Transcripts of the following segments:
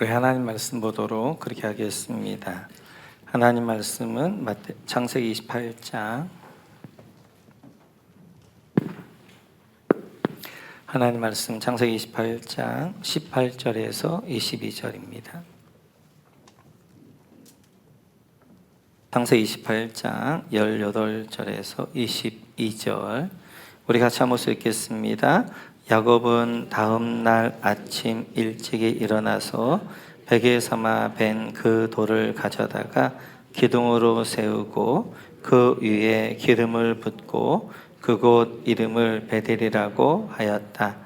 우리 하나님 말씀 보도록 그렇게 하겠습니다. 하나님 말씀은 창세기 28장 하나님 말씀 창세기 28장 18절에서 22절입니다. 창세기 28장 18절에서 22절 우리 같이 한번 읽겠습니다. 야곱은 다음 날 아침 일찍이 일어나서 베개 삼아 벤 그 돌을 가져다가 기둥으로 세우고 그 위에 기름을 붓고 그곳 이름을 베델이라고 하였다.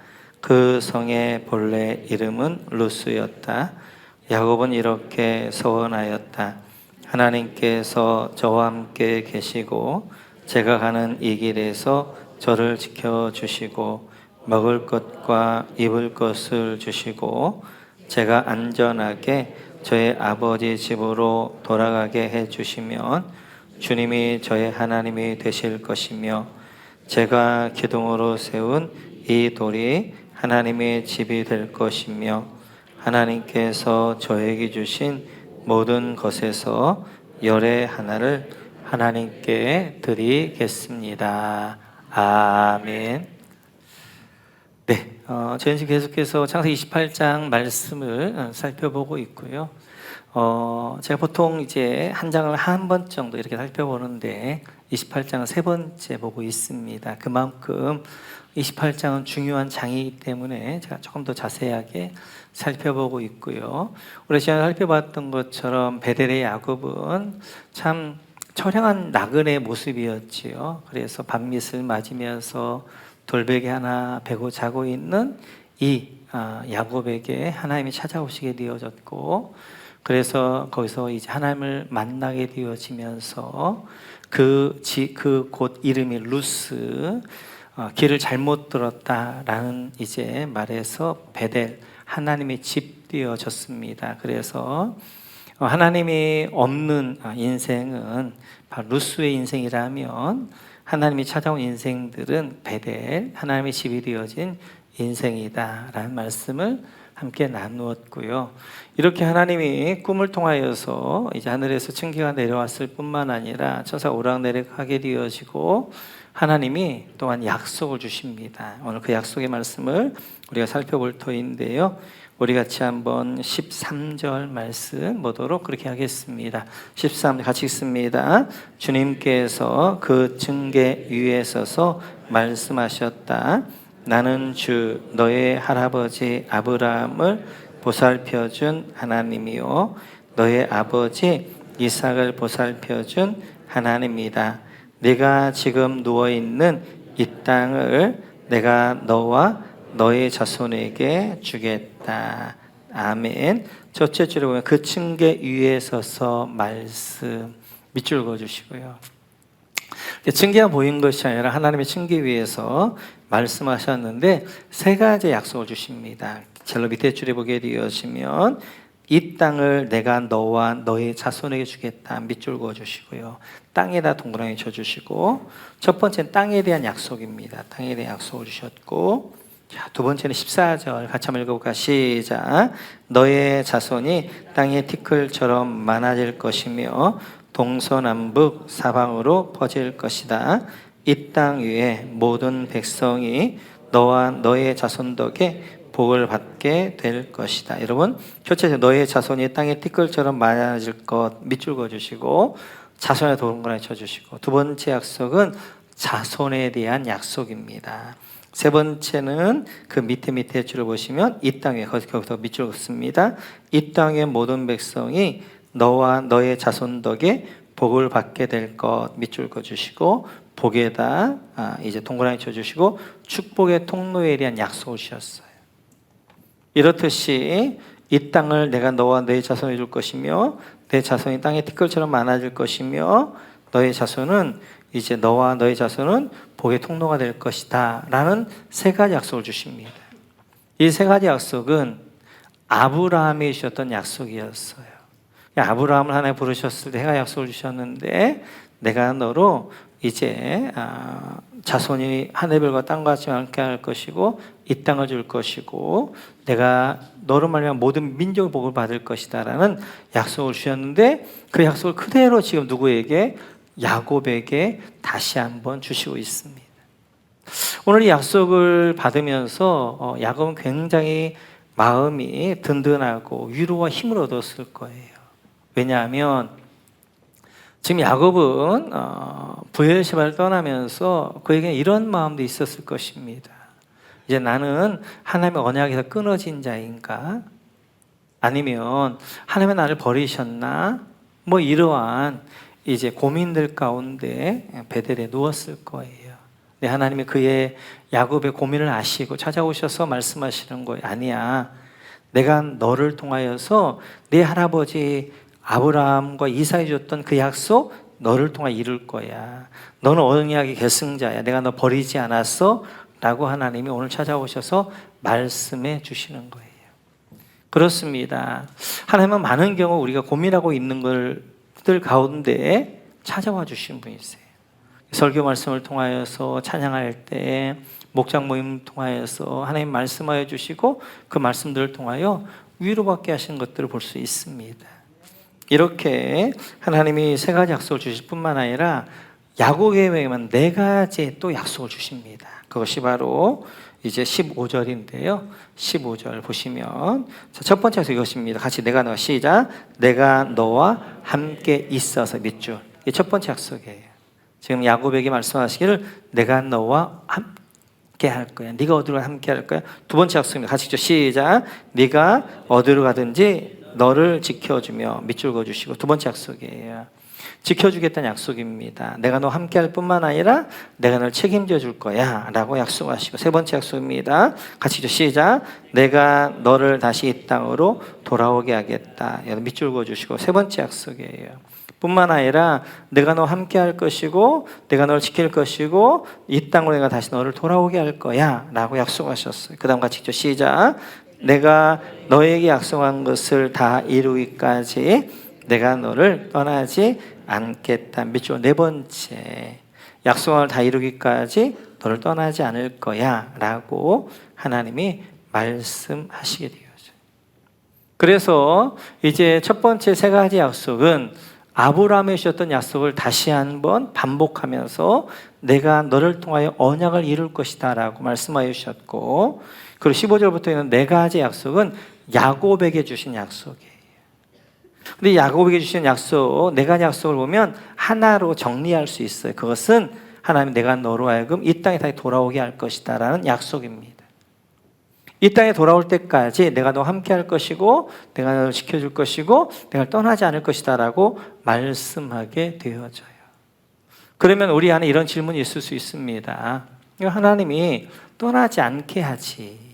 그 성의 본래 이름은 루스였다. 야곱은 이렇게 서원하였다. 하나님께서 저와 함께 계시고 제가 가는 이 길에서 저를 지켜주시고 먹을 것과 입을 것을 주시고 제가 안전하게 저의 아버지 집으로 돌아가게 해주시면 주님이 저의 하나님이 되실 것이며 제가 기둥으로 세운 이 돌이 하나님의 집이 될 것이며 하나님께서 저에게 주신 모든 것에서 열의 하나를 하나님께 드리겠습니다. 아멘. 네, 저희는 지금 계속해서 창세기 28장 말씀을 살펴보고 있고요. 제가 보통 이제 한 장을 한 번 정도 이렇게 살펴보는데 28장은 세 번째 보고 있습니다. 그만큼 28장은 중요한 장이기 때문에 제가 조금 더 자세하게 살펴보고 있고요. 우리 지난해 살펴봤던 것처럼 베델의 야곱은 참 처량한 나그네 모습이었지요. 그래서 밤밑을 맞으면서 돌베개 하나 베고 자고 있는 이 야곱에게 하나님이 찾아오시게 되어졌고, 그래서 거기서 이제 하나님을 만나게 되어지면서 그 곳 이름이 루스, 길을 잘못 들었다라는 이제 말에서 베델, 하나님의 집 되어졌습니다. 그래서 하나님이 없는 인생은 바로 루스의 인생이라면 하나님이 찾아온 인생들은 베델, 하나님의 집이 되어진 인생이다라는 말씀을 함께 나누었고요. 이렇게 하나님이 꿈을 통하여서 이제 하늘에서 층기가 내려왔을 뿐만 아니라 천사 오락내락하게 되어지고 하나님이 또한 약속을 주십니다. 오늘 그 약속의 말씀을 우리가 살펴볼 터인데요. 우리 같이 한번 13절 말씀 보도록 그렇게 하겠습니다. 13절 같이 읽습니다. 주님께서 그 층계 위에 서서 말씀하셨다. 나는 주 너의 할아버지 아브라함을 보살펴준 하나님이요 너의 아버지 이삭을 보살펴준 하나님이다. 네가 지금 누워있는 이 땅을 내가 너와 너의 자손에게 주겠다. 아멘. 첫째 줄에 보면 그 층계 위에 서서 말씀 밑줄 그어주시고요. 층계가 보인 것이 아니라 하나님의 층계 위에서 말씀하셨는데 세 가지 약속을 주십니다. 젤로 밑에 줄에 보게 되어지면 이 땅을 내가 너와 너의 자손에게 주겠다. 밑줄 그어주시고요. 땅에다 동그라미 쳐주시고, 첫 번째는 땅에 대한 약속입니다. 땅에 대한 약속을 주셨고, 자, 두 번째는 14절 같이 한번 읽어볼까? 시작. 너의 자손이 땅의 티끌처럼 많아질 것이며 동서남북 사방으로 퍼질 것이다. 이 땅 위에 모든 백성이 너와 너의 자손 덕에 복을 받게 될 것이다. 여러분, 첫째, 너의 자손이 땅의 티끌처럼 많아질 것 밑줄 그어주시고 자손에 동그라미 쳐주시고, 두 번째 약속은 자손에 대한 약속입니다. 세 번째는 그 밑에 줄을 보시면 이 땅에 거기서 밑줄 긋습니다. 이 땅의 모든 백성이 너와 너의 자손 덕에 복을 받게 될 것 밑줄 그어주시고, 복에다 이제 동그라미 쳐주시고 축복의 통로에 대한 약속을 주셨어요. 이렇듯이 이 땅을 내가 너와 너의 자손에 줄 것이며 내 자손이 땅의 티끌처럼 많아질 것이며 너의 자손은 이제 너와 너의 자손은 복의 통로가 될 것이다 라는 세 가지 약속을 주십니다. 이 세 가지 약속은 아브라함이 주셨던 약속이었어요. 아브라함을 하나님 부르셨을 때 해가 약속을 주셨는데 내가 너로 이제 자손이 하늘별과 땅과 같이 많게 할 것이고 이 땅을 줄 것이고 내가 너로 말미암아 모든 민족의 복을 받을 것이다라는 약속을 주셨는데 그 약속을 그대로 지금 누구에게? 야곱에게 다시 한번 주시고 있습니다. 오늘 이 약속을 받으면서 야곱은 굉장히 마음이 든든하고 위로와 힘을 얻었을 거예요. 왜냐하면 지금 야곱은 부엘세바를 떠나면서 그에게 이런 마음도 있었을 것입니다. 이제 나는 하나님의 언약에서 끊어진 자인가? 아니면 하나님은 나를 버리셨나? 뭐 이러한 이제 고민들 가운데 베델에 누웠을 거예요. 네, 하나님이 그의 야곱의 고민을 아시고 찾아오셔서 말씀하시는 거예요. 아니야, 내가 너를 통하여서 네 할아버지 아브라함과 이삭이 줬던 그 약속 너를 통해 이룰 거야. 너는 언약의 계승자야. 내가 너 버리지 않았어 라고 하나님이 오늘 찾아오셔서 말씀해 주시는 거예요. 그렇습니다. 하나님은 많은 경우 우리가 고민하고 있는 것들 가운데 찾아와 주신 분이세요. 설교 말씀을 통하여서 찬양할 때 목장 모임 통하여서 하나님 말씀하여 주시고 그 말씀들을 통하여 위로받게 하시는 것들을 볼 수 있습니다. 이렇게 하나님이 세 가지 약속을 주실 뿐만 아니라 야곱에게만 네 가지 또 약속을 주십니다. 그것이 바로 이제 15절인데요. 15절 보시면 첫 번째 약속 이것입니다. 같이 내가 너와 시작. 내가 너와 함께 있어서 밑줄. 이게 첫 번째 약속이에요. 지금 야곱에게 말씀하시기를 내가 너와 함께 할 거야. 네가 어디로 함께 할 거야. 두 번째 약속입니다. 같이 시작. 네가 어디로 가든지 너를 지켜주며 밑줄 그어주시고 두 번째 약속이에요. 지켜주겠다는 약속입니다. 내가 너와 함께 할 뿐만 아니라 내가 널 책임져 줄 거야 라고 약속하시고 세 번째 약속입니다. 같이 시작. 내가 너를 다시 이 땅으로 돌아오게 하겠다. 밑줄 그어주시고 세 번째 약속이에요. 뿐만 아니라 내가 너와 함께 할 것이고 내가 너를 지킬 것이고 이 땅으로 내가 다시 너를 돌아오게 할 거야 라고 약속하셨어요. 그 다음 같이 시작. 내가 너에게 약속한 것을 다 이루기까지 내가 너를 떠나지 않겠다. 밑줄 네 번째 약속한 걸 다 이루기까지 너를 떠나지 않을 거야 라고 하나님이 말씀하시게 되어져요. 그래서 이제 첫 번째 세 가지 약속은 아브라함에 주셨던 약속을 다시 한번 반복하면서 내가 너를 통하여 언약을 이룰 것이다 라고 말씀하여 주셨고 그리고 15절부터 있는 네 가지 약속은 야곱에게 주신 약속이에요. 근데 야곱에게 주신 약속, 네 가지 약속을 보면 하나로 정리할 수 있어요. 그것은 하나님 내가 너로 하여금 이 땅에 다시 돌아오게 할 것이다 라는 약속입니다. 이 땅에 돌아올 때까지 내가 너와 함께 할 것이고 내가 너를 지켜줄 것이고 내가 떠나지 않을 것이다 라고 말씀하게 되어져요. 그러면 우리 안에 이런 질문이 있을 수 있습니다. 하나님이 떠나지 않게 하지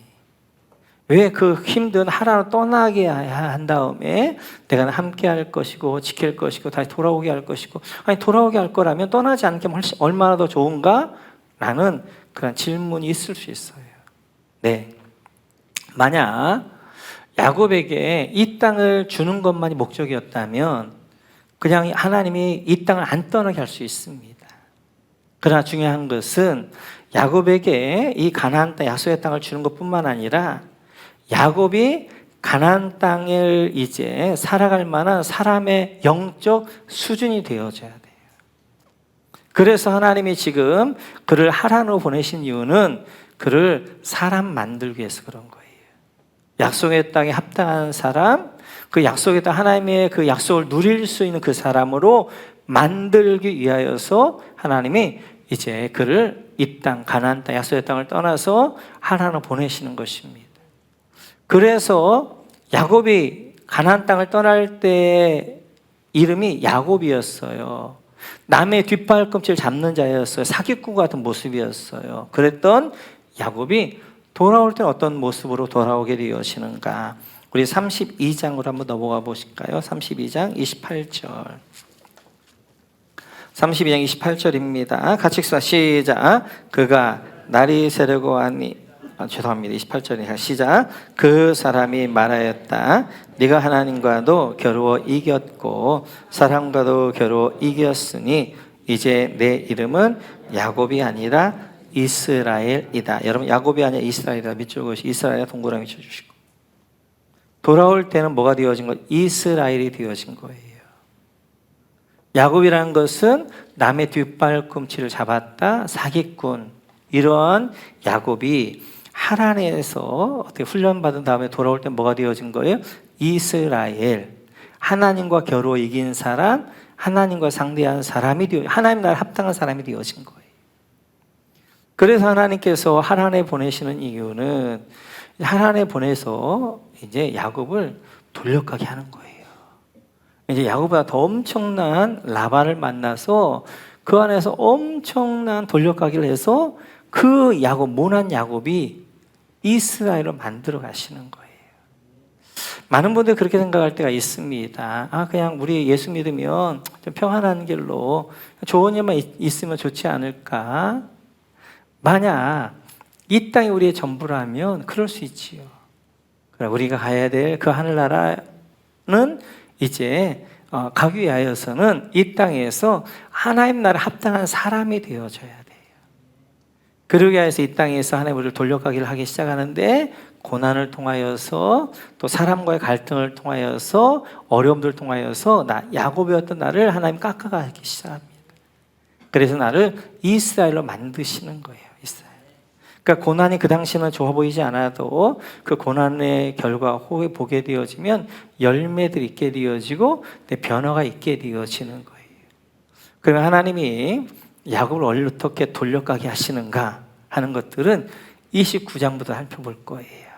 왜 그 힘든 하나로 떠나게 한 다음에 내가 함께 할 것이고 지킬 것이고 다시 돌아오게 할 것이고 아니 돌아오게 할 거라면 떠나지 않게 하면 얼마나 더 좋은가? 라는 그런 질문이 있을 수 있어요. 네. 만약 야곱에게 이 땅을 주는 것만이 목적이었다면 그냥 하나님이 이 땅을 안 떠나게 할 수 있습니다. 그러나 중요한 것은 야곱에게 이 가나안 땅 약속의 땅을 주는 것뿐만 아니라 야곱이 가나안 땅을 이제 살아갈 만한 사람의 영적 수준이 되어져야 돼요. 그래서 하나님이 지금 그를 하란으로 보내신 이유는 그를 사람 만들기 위해서 그런 거예요. 약속의 땅에 합당한 사람, 그 약속의 땅 하나님의 그 약속을 누릴 수 있는 그 사람으로 만들기 위하여서 하나님이 이제 그를 이 땅 가나안 땅 약속의 땅을 떠나서 하란으로 보내시는 것입니다. 그래서 야곱이 가나안 땅을 떠날 때 이름이 야곱이었어요. 남의 뒷발꿈치를 잡는 자였어요. 사기꾼 같은 모습이었어요. 그랬던 야곱이 돌아올 때는 어떤 모습으로 돌아오게 되어지는가? 우리 32장으로 한번 넘어가 보실까요? 32장 28절. 32장 28절입니다. 같이 읽습니다. 시작. 그가 날이 새려고 하니 죄송합니다. 28절이니까 시작. 그 사람이 말하였다. 네가 하나님과도 겨루어 이겼고 사람과도 겨루어 이겼으니 이제 내 이름은 야곱이 아니라 이스라엘이다. 여러분, 야곱이 아니라 이스라엘이다. 밑줄 그으시고 이스라엘에 동그라미 쳐주시고, 돌아올 때는 뭐가 되어진 거예요? 이스라엘이 되어진 거예요. 야곱이라는 것은 남의 뒷발꿈치를 잡았다, 사기꾼, 이런 야곱이 하란에서 어떻게 훈련받은 다음에 돌아올 때 뭐가 되어진 거예요? 이스라엘. 하나님과 겨루어 이긴 사람, 하나님과 상대한 사람이 하나님 나라에 합당한 사람이 되어진 거예요. 그래서 하나님께서 하란에 보내시는 이유는 하란에 보내서 이제 야곱을 돌려가게 하는 거예요. 이제 야곱보다 더 엄청난 라반을 만나서 그 안에서 엄청난 돌려가기를 해서 그 야곱, 모난 야곱이 이스라엘을 만들어 가시는 거예요. 많은 분들이 그렇게 생각할 때가 있습니다. 그냥 우리 예수 믿으면 좀 평안한 길로 좋은 일만 있으면 좋지 않을까? 만약 이 땅이 우리의 전부라면 그럴 수 있지요. 우리가 가야 될 그 하늘나라는 이제 가기 위하여서는 이 땅에서 하나님 나라에 합당한 사람이 되어져야 돼요. 그러기 위해서 이 땅에서 하나님 우리를 돌려가기를 하기 시작하는데, 고난을 통하여서 또 사람과의 갈등을 통하여서 어려움들을 통하여서 야곱이었던 나를 하나님 깎아가기 시작합니다. 그래서 나를 이스라엘로 만드시는 거예요. 이스라엘. 그러니까 고난이 그 당시는 좋아 보이지 않아도 그 고난의 결과 후에 보게 되어지면 열매들이 있게 되어지고 내 변화가 있게 되어지는 거예요. 그러면 하나님이 야곱을 어떻게 돌려가게 하시는가 하는 것들은 29장부터 살펴볼 거예요.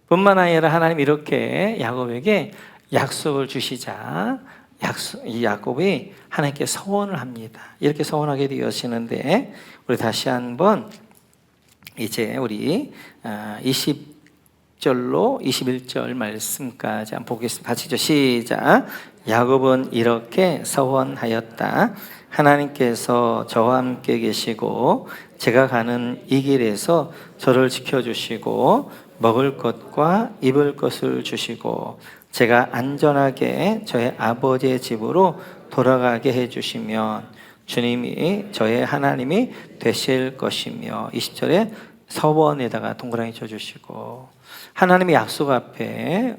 뿐만 아니라 하나님 이렇게 야곱에게 약속을 주시자 이 야곱이 하나님께 서원을 합니다. 이렇게 서원하게 되어지는데, 우리 다시 한번 이제 우리 20절로 21절 말씀까지 한번 보겠습니다. 같이 시작. 야곱은 이렇게 서원하였다. 하나님께서 저와 함께 계시고 제가 가는 이 길에서 저를 지켜주시고 먹을 것과 입을 것을 주시고 제가 안전하게 저의 아버지의 집으로 돌아가게 해주시면 주님이 저의 하나님이 되실 것이며, 20절에 서원에다가 동그라미 쳐주시고, 하나님의 약속 앞에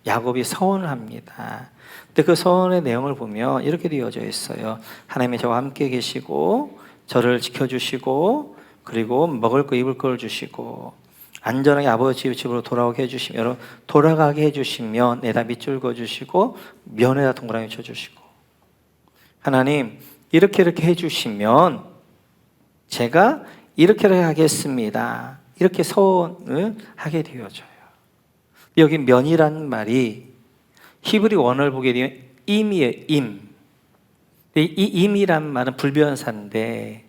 야곱이 서원을 합니다. 근데 그 서원의 내용을 보면 이렇게 되어져 있어요. 하나님이 저와 함께 계시고 저를 지켜주시고 그리고 먹을 거 입을 걸 주시고 안전하게 아버지 집으로 돌아오게 해주시면, 여러분, 돌아가게 해주시면 에다 밑줄 그어주시고 면에다 동그라미 쳐주시고, 하나님 이렇게 해주시면 제가 이렇게 하겠습니다. 이렇게 서원을 하게 되어져요. 여기 면이라는 말이 히브리 원어를 보게 되면 임이에요. 임. 이 임이란 말은 불변사인데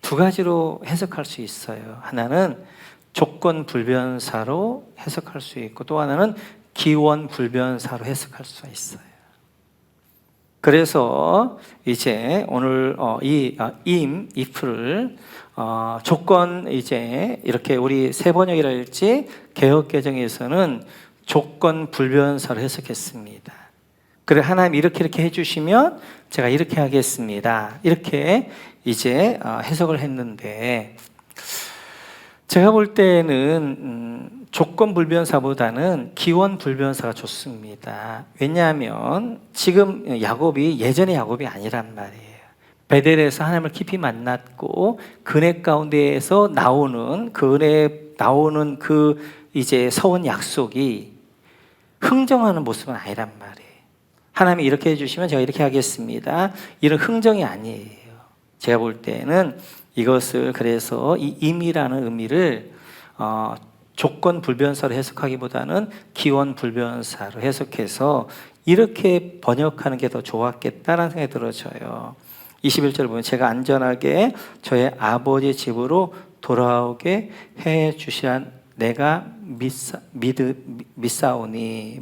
두 가지로 해석할 수 있어요. 하나는 조건 불변사로 해석할 수 있고, 또 하나는 기원 불변사로 해석할 수가 있어요. 그래서 이제 오늘 if를 조건, 이제 이렇게 우리 세번역이랄지 개역개정에서는 조건 불변사로 해석했습니다. 그래, 하나님 이렇게 해주시면 제가 이렇게 하겠습니다. 이렇게 이제 해석을 했는데, 제가 볼 때는 조건 불변사보다는 기원 불변사가 좋습니다. 왜냐하면 지금 야곱이 예전의 야곱이 아니란 말이에요. 베델에서 하나님을 깊이 만났고 그네 가운데에서 나오는 그 은혜, 나오는 그 이제 서원 약속이 흥정하는 모습은 아니란 말이에요. 하나님이 이렇게 해주시면 제가 이렇게 하겠습니다. 이런 흥정이 아니에요. 제가 볼 때는 이것을, 그래서 이 임이라는 의미를 조건 불변사로 해석하기보다는 기원 불변사로 해석해서 이렇게 번역하는 게 더 좋았겠다라는 생각이 들어져요. 21절 보면 제가 안전하게 저의 아버지 집으로 돌아오게 해 주시란 내가 믿사오니,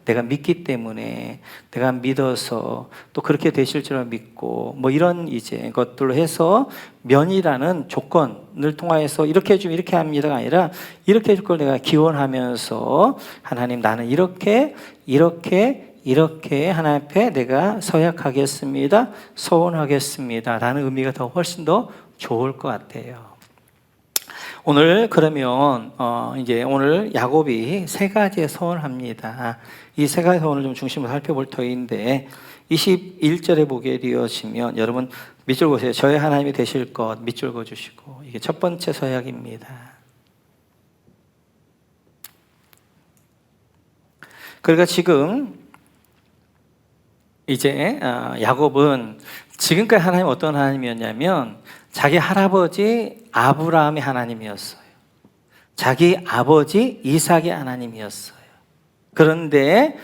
내가 믿기 때문에, 내가 믿어서 또 그렇게 되실 줄 믿고, 이런 이제 것들로 해서 면이라는 조건을 통하여서 이렇게 해주면 이렇게 합니다가 아니라 이렇게 해줄 걸 내가 기원하면서, 하나님 나는 이렇게 이렇게 하나님 앞에 내가 서약하겠습니다, 서원하겠습니다 라는 의미가 더 훨씬 더 좋을 것 같아요. 오늘 그러면 이제 오늘 야곱이 세 가지의 서원을 합니다. 이 세 가지 서원을 좀 중심으로 살펴볼 터인데 21절에 보게 되어지면 여러분 밑줄 그으세요. 저의 하나님이 되실 것 밑줄 그어주시고, 이게 첫 번째 서약입니다. 그러니까 지금 이제 야곱은 지금까지 하나님 어떤 하나님이었냐면 자기 할아버지 아브라함의 하나님이었어요. 자기 아버지 이삭의 하나님이었어요. 그런데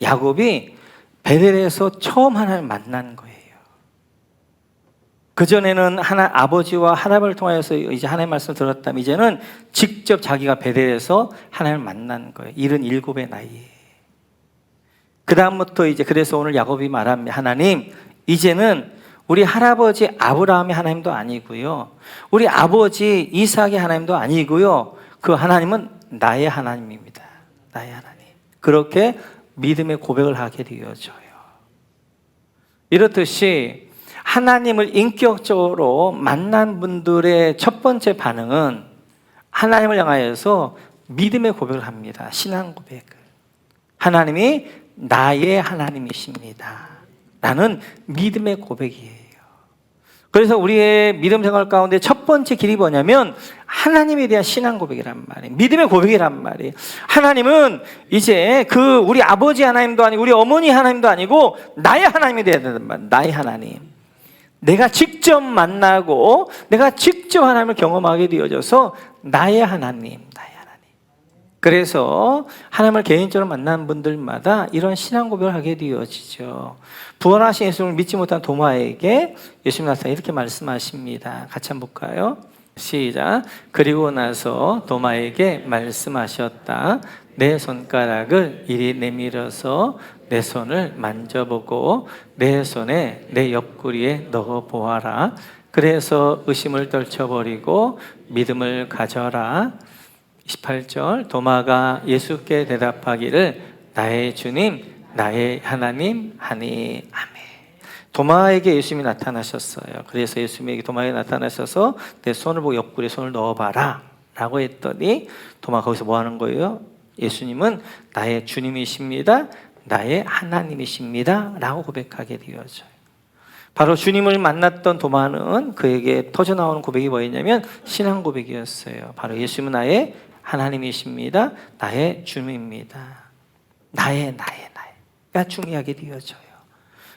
야곱이 베델에서 처음 하나님을 만난 거예요. 그전에는 아버지와 하나님을 통하여서 이제 하나님의 말씀을 들었다면 이제는 직접 자기가 베델에서 하나님을 만난 거예요. 77의 나이에. 그 다음부터 이제 그래서 오늘 야곱이 말합니다. 하나님, 이제는 우리 할아버지 아브라함의 하나님도 아니고요, 우리 아버지 이삭의 하나님도 아니고요, 그 하나님은 나의 하나님입니다. 나의 하나님. 그렇게 믿음의 고백을 하게 되어져요. 이렇듯이 하나님을 인격적으로 만난 분들의 첫 번째 반응은 하나님을 향하여서 믿음의 고백을 합니다. 신앙 고백을. 하나님이 나의 하나님이십니다 라는 믿음의 고백이에요. 그래서 우리의 믿음 생활 가운데 첫 번째 길이 뭐냐면 하나님에 대한 신앙 고백이란 말이에요. 믿음의 고백이란 말이에요. 하나님은 이제 우리 아버지 하나님도 아니고 우리 어머니 하나님도 아니고 나의 하나님이 되어야 된단 말이에요. 나의 하나님. 내가 직접 만나고 내가 직접 하나님을 경험하게 되어져서 나의 하나님, 나의 하나님. 그래서 하나님을 개인적으로 만난 분들마다 이런 신앙 고백을 하게 되어지죠. 부활하신 예수님을 믿지 못한 도마에게 예수님 나타나 이렇게 말씀하십니다. 같이 한번 볼까요? 시작. 그리고 나서 도마에게 말씀하셨다. 내 손가락을 이리 내밀어서 내 손을 만져보고 내 손에 내 옆구리에 넣어 보아라. 그래서 의심을 떨쳐버리고 믿음을 가져라. 28절. 도마가 예수께 대답하기를 나의 주님, 나의 하나님 하니. 아멘. 도마에게 예수님이 나타나셨어요. 그래서 예수님에게 도마에게 나타나셔서 내 손을 보고 옆구리에 손을 넣어봐라 라고 했더니 도마가 거기서 뭐 하는 거예요? 예수님은 나의 주님이십니다, 나의 하나님이십니다 라고 고백하게 되어져요. 바로 주님을 만났던 도마는 그에게 터져나오는 고백이 뭐였냐면 신앙 고백이었어요. 바로 예수님은 나의 하나님이십니다, 나의 주님입니다. 나가 중요하게 되어져요.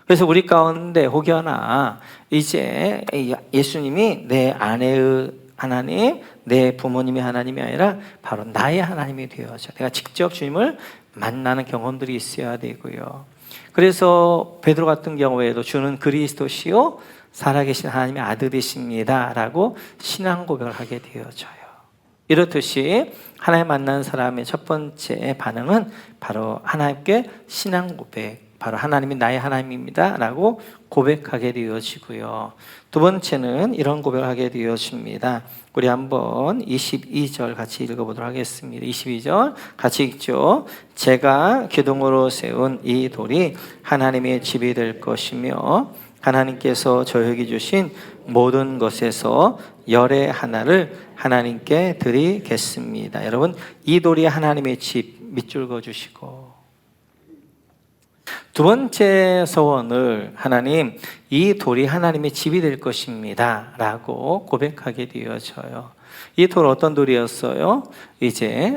그래서 우리 가운데 혹여나 이제 예수님이 내 아내의 하나님, 내 부모님의 하나님이 아니라 바로 나의 하나님이 되어져. 내가 직접 주님을 만나는 경험들이 있어야 되고요. 그래서 베드로 같은 경우에도 주는 그리스도시요 살아계신 하나님의 아들이십니다 라고 신앙 고백을 하게 되어져요. 이렇듯이 하나님 만난 사람의 첫 번째 반응은 바로 하나님께 신앙 고백, 바로 하나님이 나의 하나님입니다 라고 고백하게 되어지고요. 두 번째는 이런 고백을 하게 되어집니다. 우리 한번 22절 같이 읽어보도록 하겠습니다. 22절 같이 읽죠. 제가 기둥으로 세운 이 돌이 하나님의 집이 될 것이며 하나님께서 저에게 주신 모든 것에서 열의 하나를 하나님께 드리겠습니다. 여러분, 이 돌이 하나님의 집 밑줄 그어주시고, 두 번째 서원을 하나님, 이 돌이 하나님의 집이 될 것입니다 라고 고백하게 되어져요. 이 돌 어떤 돌이었어요? 이제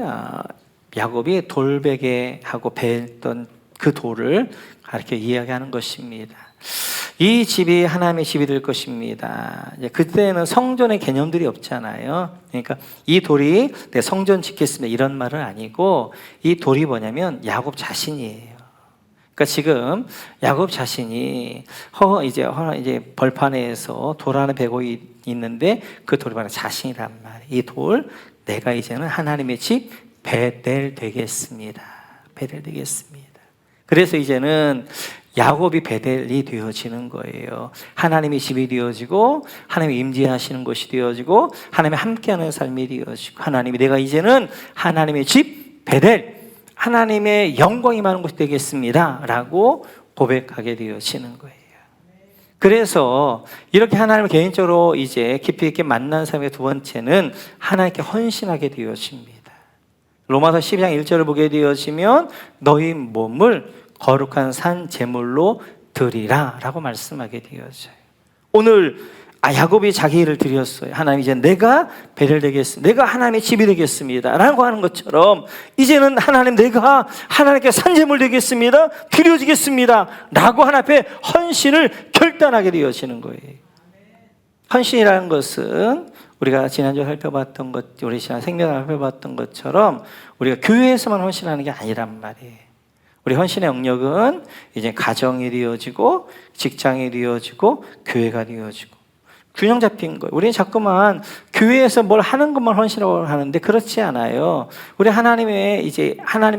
야곱이 돌베개하고 베었던 그 돌을 이렇게 이야기하는 것입니다. 이 집이 하나님의 집이 될 것입니다. 그때는 성전의 개념들이 없잖아요. 그러니까 이 돌이 내 성전 짓겠습니다 이런 말은 아니고, 이 돌이 뭐냐면 야곱 자신이에요. 그러니까 지금 야곱 자신이 이제 벌판에서 돌 하나 베고 있는데 그 돌이 바로 자신이란 말이에요. 이 돌, 내가 이제는 하나님의 집 베델 되겠습니다. 베델 되겠습니다. 그래서 이제는 야곱이 베델이 되어지는 거예요. 하나님의 집이 되어지고 하나님이 임재하시는 곳이 되어지고 하나님이 함께하는 삶이 되어지고, 하나님이 내가 이제는 하나님의 집 베델, 하나님의 영광이 많은 곳이 되겠습니다 라고 고백하게 되어지는 거예요. 그래서 이렇게 하나님을 개인적으로 이제 깊이 있게 만난 사람의 두 번째는 하나님께 헌신하게 되어집니다. 로마서 12장 1절을 보게 되어지면 너희 몸을 거룩한 산 제물로 드리라 라고 말씀하게 되어져요. 오늘 야곱이 자기 일을 드렸어요. 하나님, 이제 내가 배를 되겠습니다. 내가 하나님의 집이 되겠습니다 라고 하는 것처럼 이제는 하나님, 내가 하나님께 산제물 되겠습니다, 드려지겠습니다 라고 하나님 앞에 헌신을 결단하게 되어지는 거예요. 헌신이라는 것은 우리가 지난주에 살펴봤던 것, 우리 지난 생명을 살펴봤던 것처럼 우리가 교회에서만 헌신하는 게 아니란 말이에요. 우리 헌신의 영역은 이제 가정이 되어지고 직장이 되어지고 교회가 되어지고 균형 잡힌 거예요. 우리는 자꾸만 교회에서 뭘 하는 것만 헌신하고 하는데 그렇지 않아요. 우리 하나님의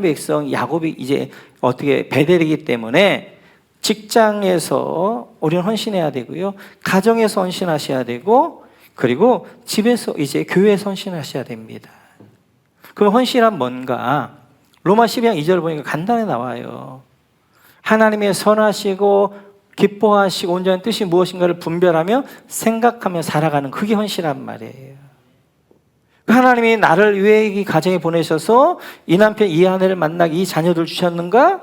백성 야곱이 이제 어떻게 베델이기 때문에 직장에서 우리는 헌신해야 되고요. 가정에서 헌신하셔야 되고 그리고 집에서 이제 교회에서 헌신하셔야 됩니다. 그럼 헌신은 뭔가? 로마 12장 2절 보니까 간단히 나와요. 하나님의 선하시고 기뻐하시고 온전한 뜻이 무엇인가를 분별하며 생각하며 살아가는, 그게 헌신란 말이에요. 하나님이 나를 왜 이 가정에 보내셔서 이 남편 이 아내를 만나게 이 자녀들 주셨는가?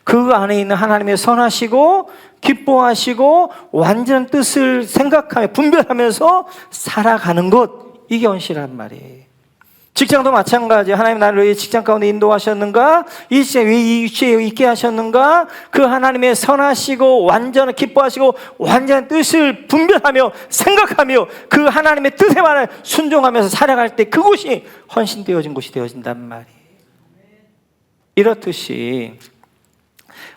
그 안에 있는 하나님의 선하시고 기뻐하시고 완전한 뜻을 생각하며 분별하면서 살아가는 것, 이게 헌신란 말이에요. 직장도 마찬가지예요. 하나님 나를 왜 직장 가운데 인도하셨는가? 이 시대에 왜 이 위치에 있게 하셨는가? 그 하나님의 선하시고 완전히 기뻐하시고 완전한 뜻을 분별하며 생각하며 그 하나님의 뜻에만 순종하면서 살아갈 때 그곳이 헌신되어진 곳이 되어진단 말이에요. 이렇듯이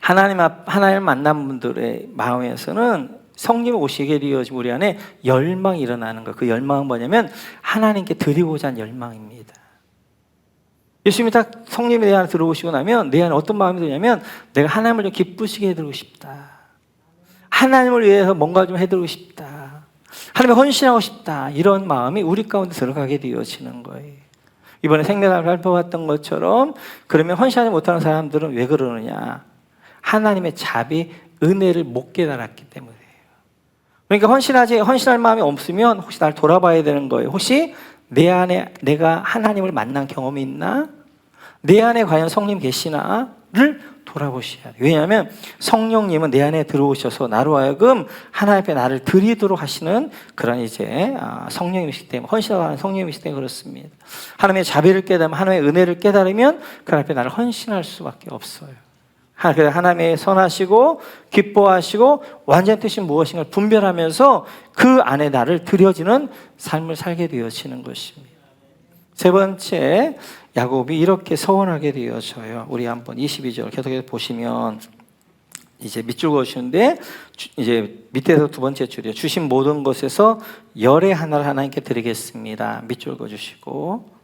하나님을 만난 분들의 마음에서는 성령이 오시게 되어지고 우리 안에 열망이 일어나는 거예요. 그 열망은 뭐냐면 하나님께 드리고자 하는 열망입니다. 예수님이 딱 성령이 내 안에 들어오시고 나면 내 안에 어떤 마음이 드냐면 내가 하나님을 좀 기쁘시게 해드리고 싶다, 하나님을 위해서 뭔가 좀 해드리고 싶다, 하나님을 헌신하고 싶다, 이런 마음이 우리 가운데 들어가게 되어지는 거예요. 이번에 생명을 살펴봤던 것처럼 그러면 헌신하지 못하는 사람들은 왜 그러느냐? 하나님의 자비, 은혜를 못 깨달았기 때문에. 그러니까 헌신할 마음이 없으면 혹시 날 돌아봐야 되는 거예요. 혹시 내 안에 내가 하나님을 만난 경험이 있나? 내 안에 과연 성령 계시나를 돌아보셔야 돼요. 왜냐하면 성령님은 내 안에 들어오셔서 나로 하여금 하나님 앞에 나를 드리도록 하시는 그런 이제 성령님이시기 때문에, 헌신하는 성령님이시기 때문에 그렇습니다. 하나님의 자비를 깨달으면, 하나님의 은혜를 깨달으면 그 앞에 나를 헌신할 수밖에 없어요. 하나님의 선하시고 기뻐하시고 완전한 뜻이 무엇인가를 분별하면서 그 안에 나를 드려지는 삶을 살게 되어지는 것입니다. 세 번째, 야곱이 이렇게 서원하게 되어져요. 우리 한번 22절 계속해서 보시면 이제 밑줄 그으시는데 이제 밑에서 두 번째 줄이요. 주신 모든 것에서 열의 하나를 하나님께 드리겠습니다. 밑줄 그어주시고,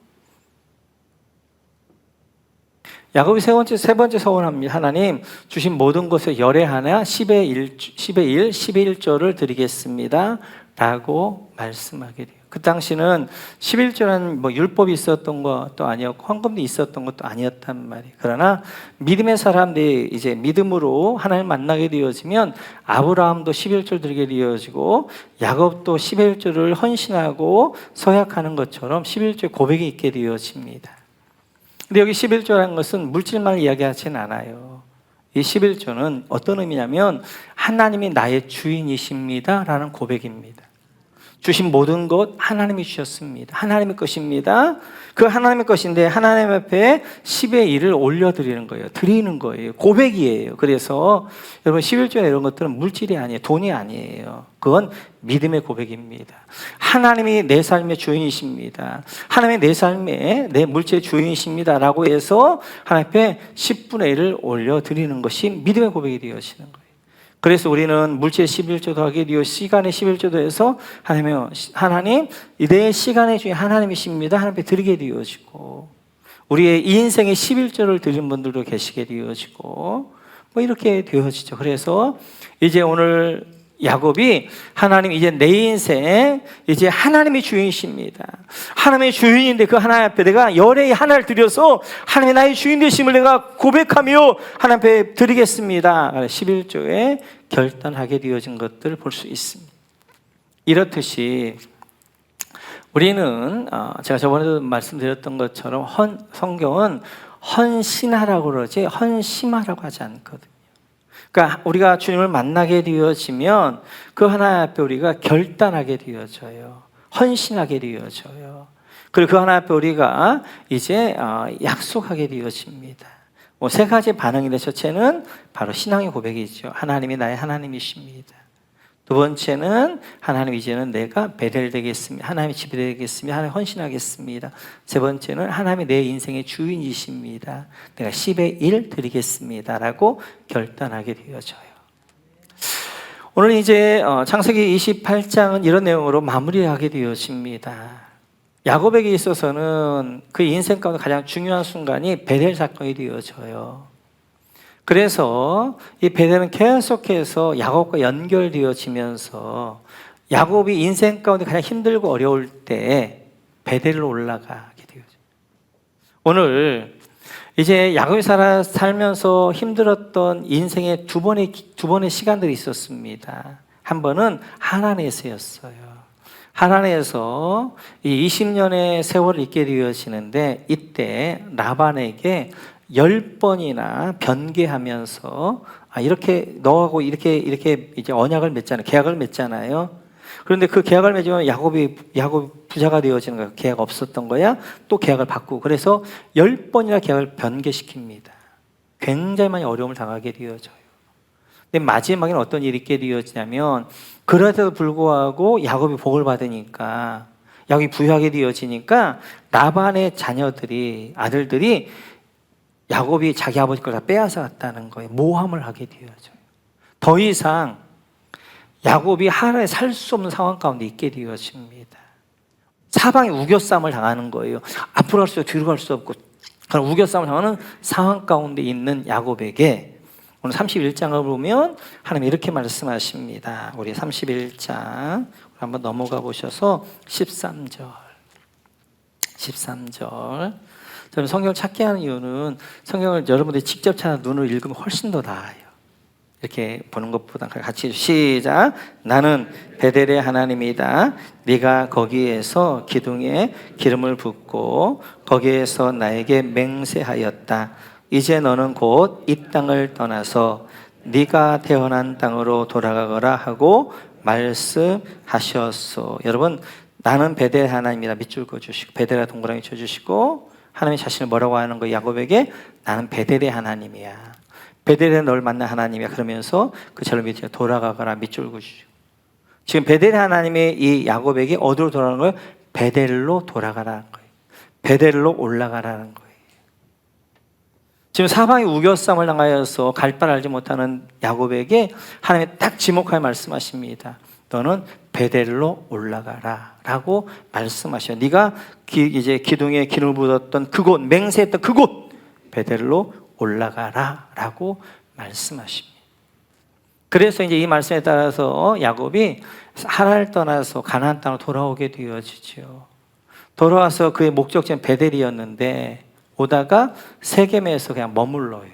야곱이 세 번째 서원합니다. 하나님, 주신 모든 것에 열의 하나 10의 1, 11조를 드리겠습니다 라고 말씀하게 돼요. 그 당시는 11조는 율법이 있었던 것도 아니었고 헌금도 있었던 것도 아니었단 말이에요. 그러나 믿음의 사람들이 이제 믿음으로 하나님을 만나게 되어지면 아브라함도 11조를 드리게 되어지고 야곱도 11조를 헌신하고 서약하는 것처럼 11조의 고백이 있게 되어집니다. 근데 여기 11조라는 것은 물질만 이야기하지는 않아요. 이 11조는 어떤 의미냐면 하나님이 나의 주인이십니다 라는 고백입니다. 주신 모든 것 하나님이 주셨습니다. 하나님의 것입니다. 그 하나님의 것인데 하나님 앞에 10의 1을 올려드리는 거예요. 드리는 거예요. 고백이에요. 그래서 여러분 11조나 이런 것들은 물질이 아니에요. 돈이 아니에요. 그건 믿음의 고백입니다. 하나님이 내 삶의 주인이십니다. 하나님이 내 삶의 내 물질의 주인이십니다 라고 해서 하나님 앞에 10분의 1을 올려드리는 것이 믿음의 고백이 되어지는 거예요. 그래서 우리는 물질 11조 더하기 시간의 11조 더해서 하나님 내 시간의 주인 하나님이십니다 하나님 앞에 드리게 되어지고, 우리의 이 인생의 11조를 드린 분들도 계시게 되어지고 이렇게 되어지죠. 그래서 이제 오늘 야곱이 하나님 이제 내 인생 이제 하나님이 주인이십니다. 하나님의 주인인데 그 하나님 앞에 내가 열의 하나를 드려서 하나님의 나의 주인 되심을 내가 고백하며 하나님 앞에 드리겠습니다. 11조에 결단하게 되어진 것들을 볼 수 있습니다. 이렇듯이 우리는 제가 저번에도 말씀드렸던 것처럼 성경은 헌신하라고 그러지 헌심하라고 하지 않거든요. 그러니까 우리가 주님을 만나게 되어지면 그 하나님 앞에 우리가 결단하게 되어져요. 헌신하게 되어져요. 그리고 그 하나님 앞에 우리가 이제 약속하게 되어집니다. 세 가지 반응인데 첫째는 바로 신앙의 고백이죠. 하나님이 나의 하나님이십니다. 두 번째는 하나님 이제는 내가 베델 되겠습니다. 하나님의 집이 되겠습니다. 하나님 헌신하겠습니다. 세 번째는 하나님이 내 인생의 주인이십니다. 내가 10의 1 드리겠습니다. 라고 결단하게 되어져요. 오늘 이제 창세기 28장은 이런 내용으로 마무리하게 되어집니다. 야곱에게 있어서는 그 인생 가운데 가장 중요한 순간이 베델 사건이 되어져요. 그래서 이 베델은 계속해서 야곱과 연결되어지면서 야곱이 인생 가운데 가장 힘들고 어려울 때 베델로 올라가게 되어요. 오늘 이제 야곱이 살면서 힘들었던 인생의 두 번의 시간들이 있었습니다. 한 번은 하란에서였어요. 하란에서 이 20년의 세월을 있게 되어지는데 이때 라반에게 10번이나 변개하면서 이렇게 너하고 이렇게 이제 언약을 맺잖아요. 계약을 맺잖아요. 그런데 그 계약을 맺으면 야곱이 부자가 되어지는 거야. 계약 없었던 거야. 또 계약을 바꾸고 그래서 10번이나 계약을 변개시킵니다. 굉장히 많이 어려움을 당하게 되어져요. 근데 마지막에는 어떤 일이 있게 되어지냐면 그래도 불구하고 야곱이 복을 받으니까 야곱이 부유하게 되어지니까 라반의 아들들이 야곱이 자기 아버지 걸 다 빼앗아 갔다는 거예요. 모함을 하게 되어져요. 더 이상 야곱이 하란에 살 수 없는 상황 가운데 있게 되어집니다. 사방에 우겨싸움을 당하는 거예요. 앞으로 갈 수 없고 뒤로 갈 수 없고 그런 우겨싸움을 당하는 상황 가운데 있는 야곱에게 오늘 31장을 보면 하나님 이렇게 말씀하십니다. 우리 31장 한번 넘어가 보셔서 13절 저는 성경을 찾게 하는 이유는 성경을 여러분들이 직접 찾아 눈으로 읽으면 훨씬 더 나아요. 이렇게 보는 것보다 같이 시작. 나는 베델의 하나님이다. 네가 거기에서 기둥에 기름을 붓고 거기에서 나에게 맹세하였다. 이제 너는 곧 이 땅을 떠나서 네가 태어난 땅으로 돌아가거라 하고 말씀하셨소. 여러분 나는 베델 하나님이다. 밑줄 그어주시고 베델에 동그라미 쳐주시고 하나님이 자신을 뭐라고 하는 거예요? 야곱에게 나는 베델의 하나님이야. 베델에 널 만난 하나님이야. 그러면서 그 절을 밑에 돌아가거라 밑줄 그어주시고 지금 베델의 하나님이 이 야곱에게 어디로 돌아가는 거예요? 베델로 돌아가라는 거예요. 베델로 올라가라는 거예요. 지금 사방이 우겨싸움을 당하여서 갈 바를 알지 못하는 야곱에게 하나님이 딱 지목하여 말씀하십니다. 너는 베델로 올라가라 라고 말씀하셔요. 네가 이제 기둥에 기름을 붓었던 그곳, 맹세했던 그곳 베델로 올라가라 라고 말씀하십니다. 그래서 이제 이 말씀에 따라서 야곱이 하란을 떠나서 가나안 땅으로 돌아오게 되어지죠. 돌아와서 그의 목적지는 베델이었는데 오다가 세겜에서 그냥 머물러요.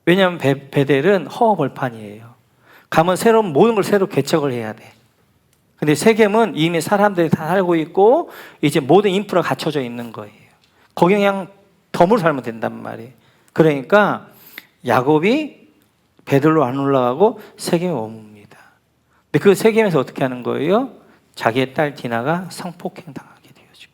왜냐하면 베델은 허허벌판이에요. 가면 모든 걸 새로 개척을 해야 돼. 근데 세겜은 이미 사람들이 다 살고 있고 이제 모든 인프라가 갖춰져 있는 거예요. 거기 그냥 덤으로 살면 된단 말이에요. 그러니까 야곱이 베델로 안 올라가고 세겜에 머뭅니다. 근데 그 세겜에서 어떻게 하는 거예요? 자기의 딸 디나가 성폭행 당하게 되어지고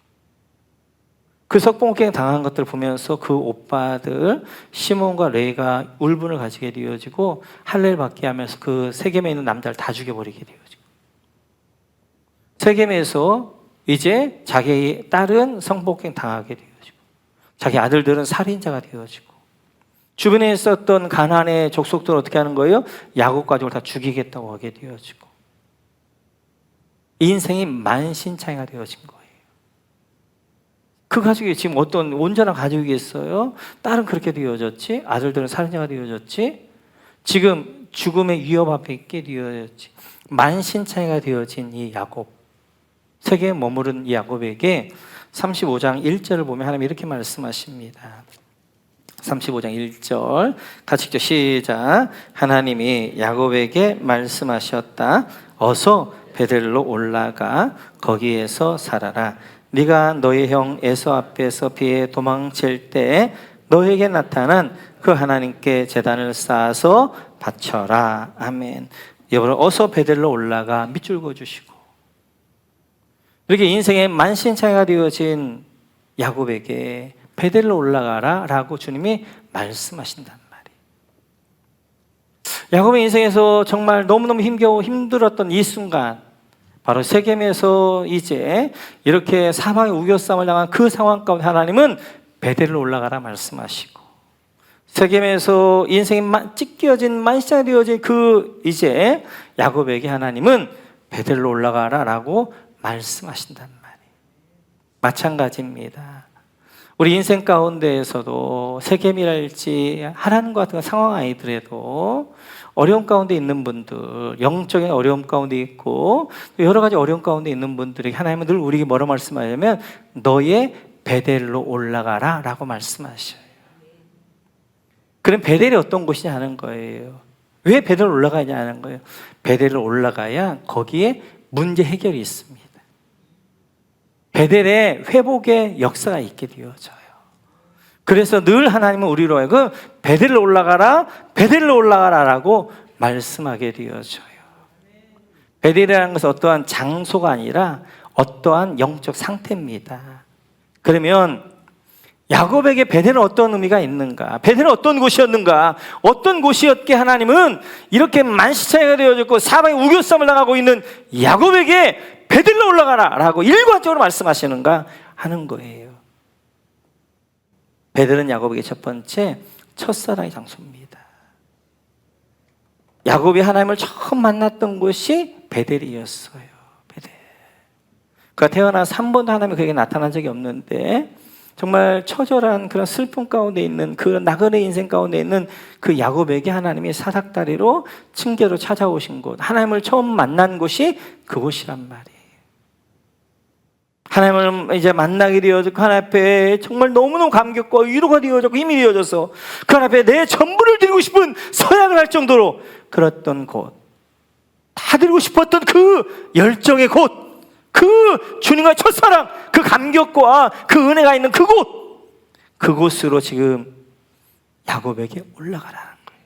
그 성폭행 당한 것들을 보면서 그 오빠들 시몬과 레이가 울분을 가지게 되어지고 할례를 받게 하면서 그 세겜에 있는 남자를 다 죽여버리게 되어지고 세겜에서 이제 자기 딸은 성폭행 당하게 되어지고 자기 아들들은 살인자가 되어지고 주변에 있었던 가나안의 족속들은 어떻게 하는 거예요? 야곱 가족을 다 죽이겠다고 하게 되어지고 인생이 만신창이가 되어진 거예요. 그 가족이 지금 어떤 온전한 가족이겠어요? 딸은 그렇게 되어졌지? 아들들은 살인자가 되어졌지? 지금 죽음의 위협 앞에 있게 되어졌지. 만신창이가 되어진 이 야곱, 세계에 머무른 이 야곱에게 35장 1절을 보면 하나님이 이렇게 말씀하십니다. 35장 1절 같이 읽죠. 시작. 하나님이 야곱에게 말씀하셨다. 어서 베델로 올라가 거기에서 살아라. 네가 너의 형 에서 앞에서 피해 도망칠 때 너에게 나타난 그 하나님께 제단을 쌓아서 바쳐라. 아멘. 여러분, 어서 베델로 올라가 밑줄 그어주시고, 이렇게 인생의 만신창이가 되어진 야곱에게 베델로 올라가라 라고 주님이 말씀하신단 말이에요. 야곱의 인생에서 정말 너무너무 힘들었던 이 순간, 바로 세겜에서 이제 이렇게 사방에 우겨싸움을 당한 그 상황 가운데 하나님은 베델로 올라가라 말씀하시고, 세겜에서 인생이 찢겨진 만신창이 되어진 그 이제 야곱에게 하나님은 베델로 올라가라 라고 말씀하신단 말이에요. 마찬가지입니다. 우리 인생 가운데에서도 세겜이랄지 하나님과 같은 상황 아니더라도 어려움 가운데 있는 분들, 영적인 어려움 가운데 있고 여러 가지 어려움 가운데 있는 분들에게 하나님은 늘 우리에게 뭐라고 말씀하냐면 너의 베델로 올라가라 라고 말씀하셔요. 그럼 베델이 어떤 곳이냐 하는 거예요. 왜 베델로 올라가냐 하는 거예요. 베델로 올라가야 거기에 문제 해결이 있습니다. 베델의 회복의 역사가 있게 되어져요. 그래서 늘 하나님은 우리로 하여금 베델로 올라가라, 베델로 올라가라 라고 말씀하게 되어져요. 베델이라는 것은 어떠한 장소가 아니라 어떠한 영적 상태입니다. 그러면 야곱에게 베델은 어떤 의미가 있는가? 베델은 어떤 곳이었는가? 어떤 곳이었기에 하나님은 이렇게 만신창이가 되어졌고 사방에 우겨싸움을 당하고 있는 야곱에게 베델로 올라가라 라고 일관적으로 말씀하시는가 하는 거예요. 베델은 야곱에게 첫 번째 첫사랑의 장소입니다. 야곱이 하나님을 처음 만났던 곳이 베델이었어요. 베델. 그가 태어나서 한 번도 하나님이 그에게 나타난 적이 없는데 정말 처절한 그런 슬픔 가운데 있는 그 나그네 인생 가운데 있는 그 야곱에게 하나님이 사닥다리로 층계로 찾아오신 곳, 하나님을 처음 만난 곳이 그곳이란 말이에요. 하나님을 이제 만나게 되어졌고 하나님 앞에 정말 너무너무 감격과 위로가 되어졌고 힘이 되어져서 그 하나님 앞에 내 전부를 드리고 싶은 서약을 할 정도로 그랬던 곳, 다 드리고 싶었던 그 열정의 곳, 그 주님과의 첫사랑, 그 감격과 그 은혜가 있는 그곳, 그곳으로 지금 야곱에게 올라가라는 거예요.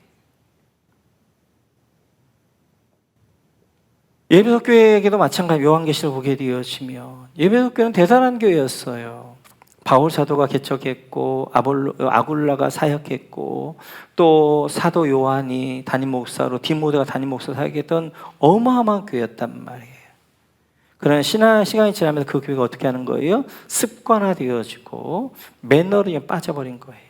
예배석 교회에게도 마찬가지 요한계시를 보게 되어지면 예배석 교회는 대단한 교회였어요. 바울 사도가 개척했고 아굴라가 사역했고 또 사도 요한이 담임 목사로 디모데가 담임 목사로 사역했던 어마어마한 교회였단 말이에요. 그러나 시간이 지나면서 그 교회가 어떻게 하는 거예요? 습관화되어지고 매너로 빠져버린 거예요.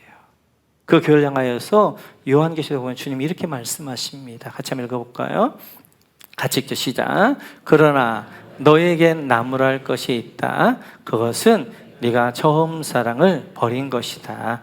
그 교회를 향하여서 요한계시록 보면 주님이 이렇게 말씀하십니다. 같이 한번 읽어볼까요? 같이 읽죠. 시작. 그러나 너에겐 나무랄 것이 있다. 그것은 네가 처음 사랑을 버린 것이다.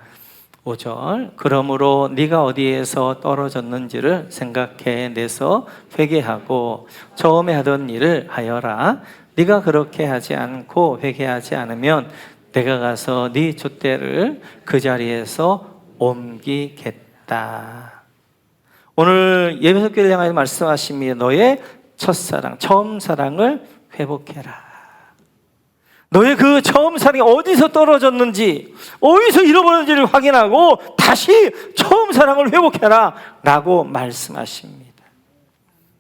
5절. 그러므로 네가 어디에서 떨어졌는지를 생각해내서 회개하고 처음에 하던 일을 하여라. 네가 그렇게 하지 않고 회개하지 않으면 내가 가서 네 촛대를 그 자리에서 옮기겠다. 오늘 예배석 교회를 향하여 말씀하십니다. 너의 첫사랑, 처음 사랑을 회복해라. 너의 그 처음 사랑이 어디서 떨어졌는지, 어디서 잃어버렸는지를 확인하고 다시 처음 사랑을 회복해라 라고 말씀하십니다.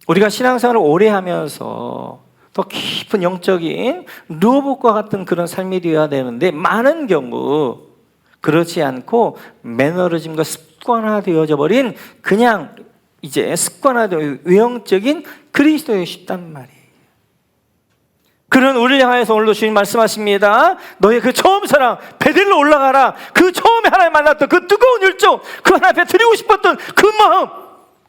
우리가 신앙생활을 오래 하면서 더 깊은 영적인 르호봇과 같은 그런 삶이 되어야 되는데 많은 경우 그렇지 않고 매너리즘과 습관화되어져 버린 그냥 이제 습관화된 외형적인 그리스도의 쉽단 말이에요. 그런 우리를 향해서 오늘도 주님 말씀하십니다. 너의 그 처음 사랑 베델로 올라가라. 그 처음에 하나님 만났던 그 뜨거운 열정, 그 하나님 앞에 드리고 싶었던 그 마음,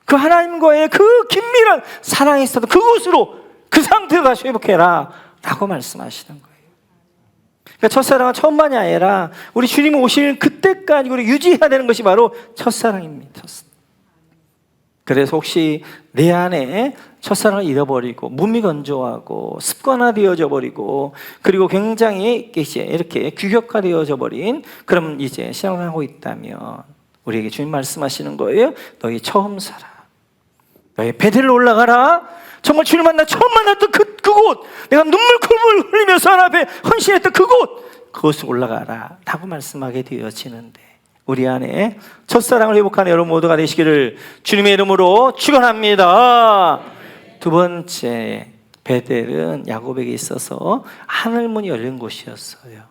그 하나님과의 그 긴밀한 사랑이 있었던 그곳으로, 그 상태로 다시 회복해라 라고 말씀하시는 거예요. 그러니까 첫사랑은 처음만이 아니라 우리 주님 오실 그때까지 우리 유지해야 되는 것이 바로 첫사랑입니다. 그래서 혹시 내 안에 첫사랑을 잃어버리고 무미건조하고 습관화되어져 버리고 그리고 굉장히 이제 이렇게 규격화되어져 버린 그럼 이제 신앙생활하고 있다면 우리에게 주님 말씀하시는 거예요. 너희 처음 살아. 너희 베델로 올라가라. 정말 주님 만나 처음 만났던 그곳, 내가 눈물 콧물 흘리면서 하나님 앞에 헌신했던 그곳으로 올라가라 라고 말씀하게 되어지는데 우리 안에 첫사랑을 회복하는 여러분 모두가 되시기를 주님의 이름으로 축원합니다. 두 번째, 베델은 야곱에게 있어서 하늘문이 열린 곳이었어요.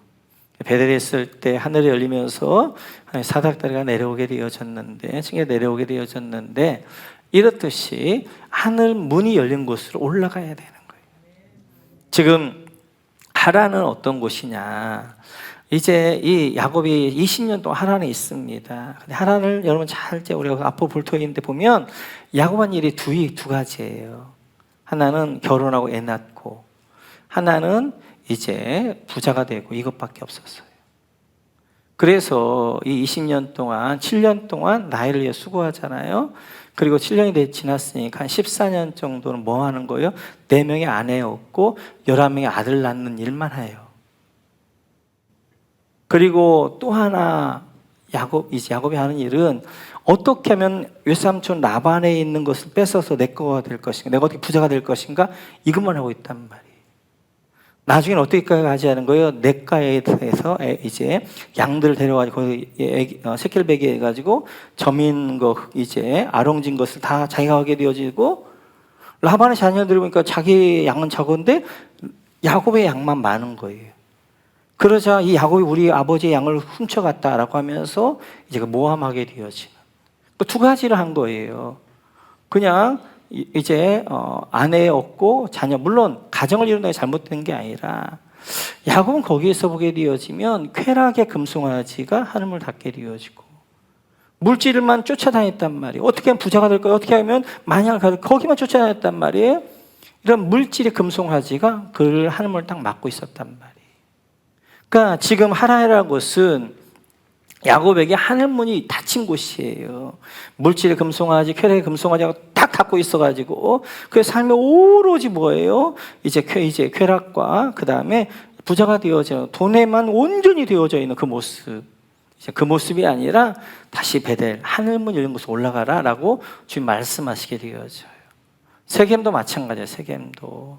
베델에 있을 때 하늘이 열리면서 사닥다리가 내려오게 되어졌는데, 층에 내려오게 되어졌는데, 이렇듯이 하늘문이 열린 곳으로 올라가야 되는 거예요. 지금 하란은 어떤 곳이냐? 이제 이 야곱이 20년 동안 하란에 있습니다. 근데 하란을 여러분 잘 이제 우리가 앞으로 볼 터인데 보면 야곱한 일이 두 가지예요. 하나는 결혼하고 애 낳고, 하나는 이제 부자가 되고 이것밖에 없었어요. 그래서 이 20년 동안 7년 동안 나이를 위해 수고하잖아요. 그리고 7년이 지났으니까 한 14년 정도는 뭐 하는 거예요? 4명의 아내 얻고 11명의 아들 낳는 일만 해요. 그리고 또 하나 야곱이 하는 일은 어떻게 하면 외삼촌 라반에 있는 것을 뺏어서 내 거가 될 것인가, 내가 어떻게 부자가 될 것인가, 이것만 하고 있단 말이에요. 나중에는 어떻게까지 하는 거예요? 냇가에 대해서 이제 양들을 데려가지고 새끼를 베게 해가지고 점인 거 이제 아롱진 것을 다 자기가 하게 되어지고, 라반의 자녀들이 보니까 자기 양은 적은데 야곱의 양만 많은 거예요. 그러자 이 야곱이 우리 아버지의 양을 훔쳐갔다라고 하면서 이제 모함하게 되어지는 두 가지를 한 거예요. 그냥 이제 아내 얻고 자녀, 물론 가정을 이룬다는 게 잘못된 게 아니라 야곱은 거기에서 보게 되어지면 쾌락의 금송아지가 하늘을 닫게 되어지고 물질만 쫓아다녔단 말이에요. 어떻게 하면 부자가 될까요? 어떻게 하면 만약을 가질 거기만 쫓아다녔단 말이에요. 이런 물질의 금송아지가 그를 하늘을 딱 막고 있었단 말이에요. 그러니까 지금 하란이라는 곳은 야곱에게 하늘문이 닫힌 곳이에요. 물질의 금송아지, 쾌락의 금송아지가 딱 닫고 있어가지고 그 삶이 오로지 뭐예요? 이제 쾌락과 그 다음에 부자가 되어져 돈에만 온전히 되어져 있는 그 모습. 이제 그 모습이 아니라 다시 베델 하늘문 열린 곳으로 올라가라라고 주님 말씀하시게 되어져요. 세겜도 마찬가지예요. 세겜도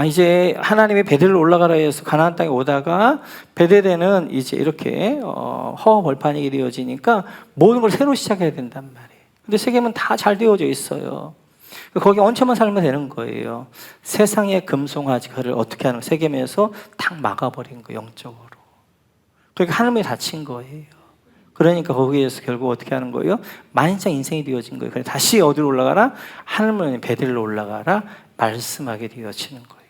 이제 하나님의 베델로 올라가라 해서 가나안 땅에 오다가 베델에는 이제 이렇게 허허벌판이 되어지니까 모든 걸 새로 시작해야 된단 말이에요. 근데 세겜은 다 잘 되어져 있어요. 거기 얹혀만 살면 되는 거예요. 세상의 금송아지를 어떻게 하는 거예요? 세겜에서 탁 막아버린 거예요. 영적으로. 그러니까 하늘문이 닫힌 거예요. 그러니까 거기에서 결국 어떻게 하는 거예요? 만인장 인생이 되어진 거예요. 그래서 다시 어디로 올라가라? 하늘문 베델로 올라가라 말씀하게 되어지는 거예요.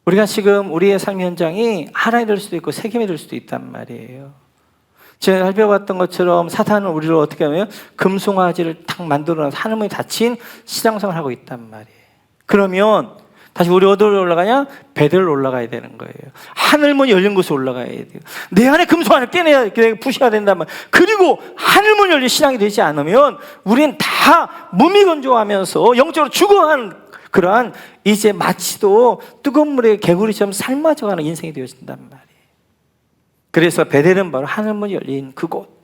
우리가 지금 우리의 삶 현장이 하란이 될 수도 있고 세겜이 될 수도 있단 말이에요. 제가 살펴봤던 것처럼 사탄은 우리를 어떻게 하면 금송아지를 탁 만들어놔서 하늘문이 닫힌 신앙생활을 하고 있단 말이에요. 그러면 다시 우리 어디로 올라가냐? 베델로 올라가야 되는 거예요. 하늘문이 열린 곳에 올라가야 돼요. 내 안에 금송아지를 깨내야, 부셔야 된단 말이에요. 그리고 하늘문 열린 신앙이 되지 않으면 우리는 다 무미건조하면서 영적으로 죽어가는 그러한 이제 마치도 뜨거운 물에 개구리처럼 삶아져가는 인생이 되어진단 말이에요. 그래서 베델은 바로 하늘문이 열린 그곳.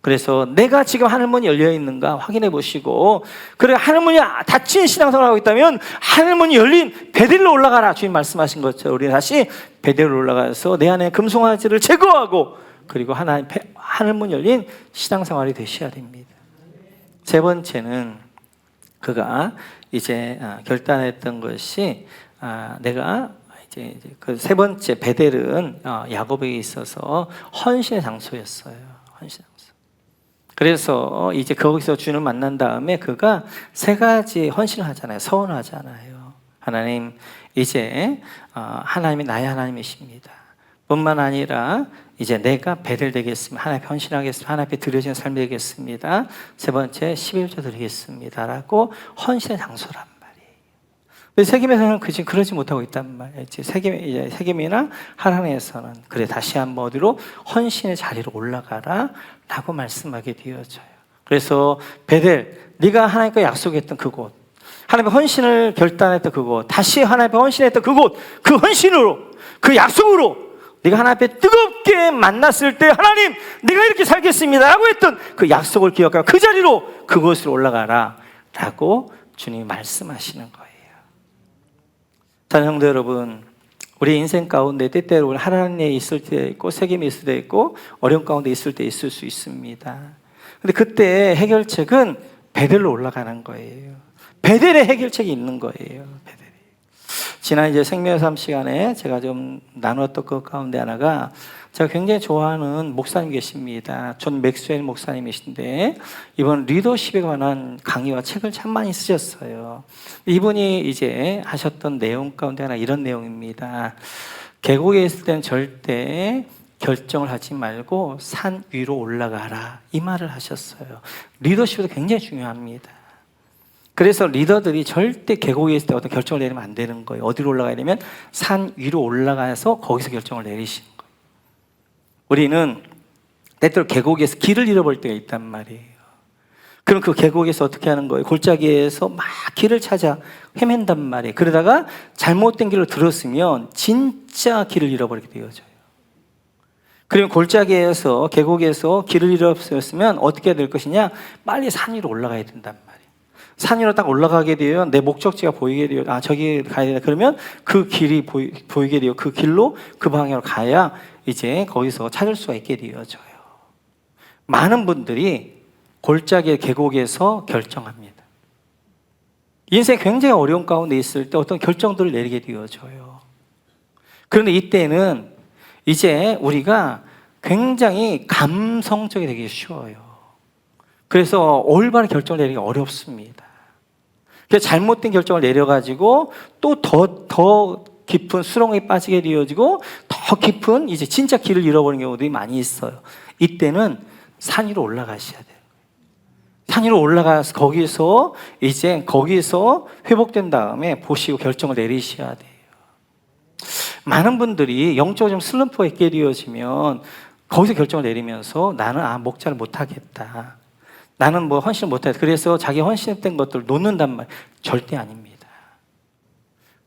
그래서 내가 지금 하늘문이 열려 있는가 확인해 보시고, 그래 하늘문이 닫힌 신앙생활을 하고 있다면 하늘문이 열린 베델로 올라가라. 주님 말씀하신 것처럼 우리 다시 베델로 올라가서 내 안에 금송아지를 제거하고 그리고 하늘문 열린 신앙생활이 되셔야 됩니다. 세 번째는 그가 이제 결단했던 것이 내가 이제 그 세 번째 베델은 야곱에게 있어서 헌신의 장소였어요. 헌신. 그래서 이제 거기서 주님을 만난 다음에 그가 세 가지 헌신을 하잖아요. 서원하잖아요. 하나님, 이제 하나님이 나의 하나님이십니다. 뿐만 아니라 이제 내가 베델 되겠습니다. 하나님 앞에 헌신하겠습니다. 하나님 앞에 드려지는 삶이 되겠습니다. 세 번째 11조 드리겠습니다 라고 헌신의 장소란 말이에요. 세겜에서는 지금 그러지 못하고 있단 말이에요. 세겜이나 하란에서는 그래 다시 한번 어디로 헌신의 자리로 올라가라 라고 말씀하게 되어져요. 그래서 베델, 네가 하나님과 약속했던 그곳, 하나님의 헌신을 결단했던 그곳, 다시 하나님의 헌신했던 그곳, 그 헌신으로, 그 약속으로 네가 하나님 앞에 뜨겁게 만났을 때 하나님 내가 이렇게 살겠습니다 라고 했던 그 약속을 기억하고 그 자리로 그곳으로 올라가라 라고 주님이 말씀하시는 거예요. 사랑하는 성도 여러분, 우리 인생 가운데 때때로 하나님에 있을 때 있고 세겜에 있을 때 있고 어려운 가운데 있을 때 있을 수 있습니다. 근데 그때 해결책은 베델로 올라가는 거예요. 베델의 해결책이 있는 거예요. 베델이. 지난 이제 생명의 삶 시간에 제가 좀 나눴던 것 가운데 하나가 제가 굉장히 좋아하는 목사님 계십니다. 존 맥스웰 목사님이신데 이번 리더십에 관한 강의와 책을 참 많이 쓰셨어요. 이분이 이제 하셨던 내용 가운데 하나 이런 내용입니다. 계곡에 있을 때는 절대 결정을 하지 말고 산 위로 올라가라 이 말을 하셨어요. 리더십도 굉장히 중요합니다. 그래서 리더들이 절대 계곡에 있을 때 어떤 결정을 내리면 안 되는 거예요. 어디로 올라가야 되면 산 위로 올라가서 거기서 결정을 내리시는 거예요. 우리는 때때로 계곡에서 길을 잃어버릴 때가 있단 말이에요. 그럼 그 계곡에서 어떻게 하는 거예요? 골짜기에서 막 길을 찾아 헤맨단 말이에요. 그러다가 잘못된 길로 들었으면 진짜 길을 잃어버리게 되어져요. 그리고 골짜기에서 계곡에서 길을 잃었으면 어떻게 해야 될 것이냐? 빨리 산 위로 올라가야 된단 말이에요. 산 위로 딱 올라가게 되면 내 목적지가 보이게 돼요. 아, 저기 가야 되나? 그러면 그 길이 보이게 돼요. 그 길로 그 방향으로 가야 이제 거기서 찾을 수가 있게 되어져요. 많은 분들이 골짜기의 계곡에서 결정합니다. 인생 굉장히 어려운 가운데 있을 때 어떤 결정들을 내리게 되어져요. 그런데 이때는 이제 우리가 굉장히 감성적이 되기 쉬워요. 그래서 올바른 결정을 내리기가 어렵습니다. 그래서 잘못된 결정을 내려가지고 또 더 깊은 수렁에 빠지게 되어지고 더 깊은 이제 진짜 길을 잃어버리는 경우들이 많이 있어요. 이때는 산 위로 올라가셔야 돼요. 산 위로 올라가서 거기서 회복된 다음에 보시고 결정을 내리셔야 돼요. 많은 분들이 영적으로 좀 슬럼프가 있게 되어지면 거기서 결정을 내리면서 나는 목자를 못하겠다. 나는 뭐 헌신을 못하겠다. 그래서 자기 헌신했던 것들을 놓는단 말이에요. 절대 아닙니다.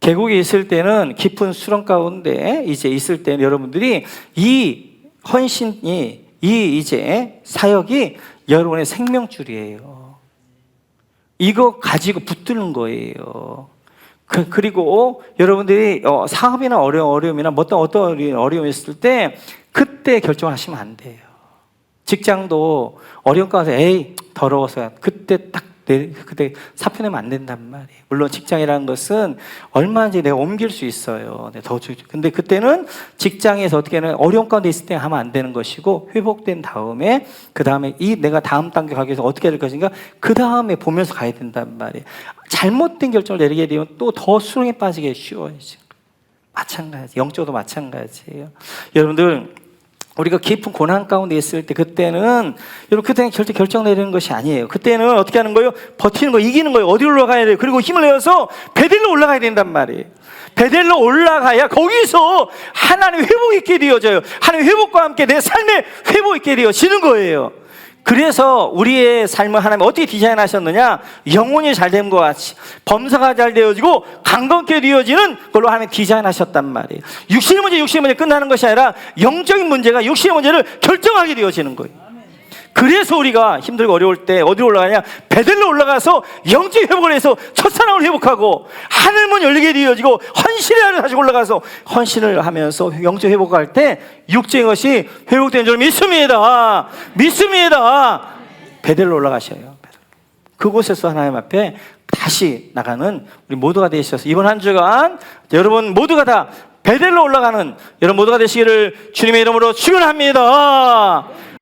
계곡에 있을 때는 깊은 수렁 가운데 이제 있을 때는 여러분들이 이 헌신이 이 이제 사역이 여러분의 생명줄이에요. 이거 가지고 붙드는 거예요. 그리고 여러분들이 사업이나 어려움이나 어떤 어려움이 있을 때 그때 결정하시면 안 돼요. 직장도 어려운 가운데 에이 더러워서 그때 사표 내면 안 된단 말이에요. 물론 직장이라는 것은 얼마든지 내가 옮길 수 있어요. 근데 그때는 직장에서 어떻게 하면 어려운 가운데 있을 때 하면 안 되는 것이고 회복된 다음에 그 다음에 내가 다음 단계 가기 위해서 어떻게 해야 될 것인가 그 다음에 보면서 가야 된단 말이에요. 잘못된 결정을 내리게 되면 또 더 수렁에 빠지게 쉬워요. 마찬가지, 영적도 마찬가지예요. 여러분들 우리가 깊은 고난 가운데 있을 때 그때는 절대 결정 내리는 것이 아니에요. 그때는 어떻게 하는 거예요? 버티는 거, 이기는 거예요. 어디로 올라가야 돼요? 그리고 힘을 내어서 베델로 올라가야 된단 말이에요. 베델로 올라가야 거기서 하나님 회복이 있게 되어져요. 하나님 회복과 함께 내 삶의 회복이 있게 되어지는 거예요. 그래서 우리의 삶을 하나님 어떻게 디자인하셨느냐? 영혼이 잘 된 것 같이 범사가 잘 되어지고 강건케 되어지는 걸로 하나님 디자인하셨단 말이에요. 육신의 문제 끝나는 것이 아니라 영적인 문제가 육신의 문제를 결정하게 되어지는 거예요. 그래서 우리가 힘들고 어려울 때 어디로 올라가냐? 베델로 올라가서 영적 회복을 해서 첫사랑을 회복하고 하늘문 열리게 되어지고 헌신의 하늘 다시 올라가서 헌신을 하면서 영적 회복할 때 육적인 것이 회복되는 줄 믿습니다. 베델로 올라가셔요. 그곳에서 하나님 앞에 다시 나가는 우리 모두가 되셔서 이번 한 주간 여러분 모두가 다 베델로 올라가는 여러분 모두가 되시기를 주님의 이름으로 축원합니다.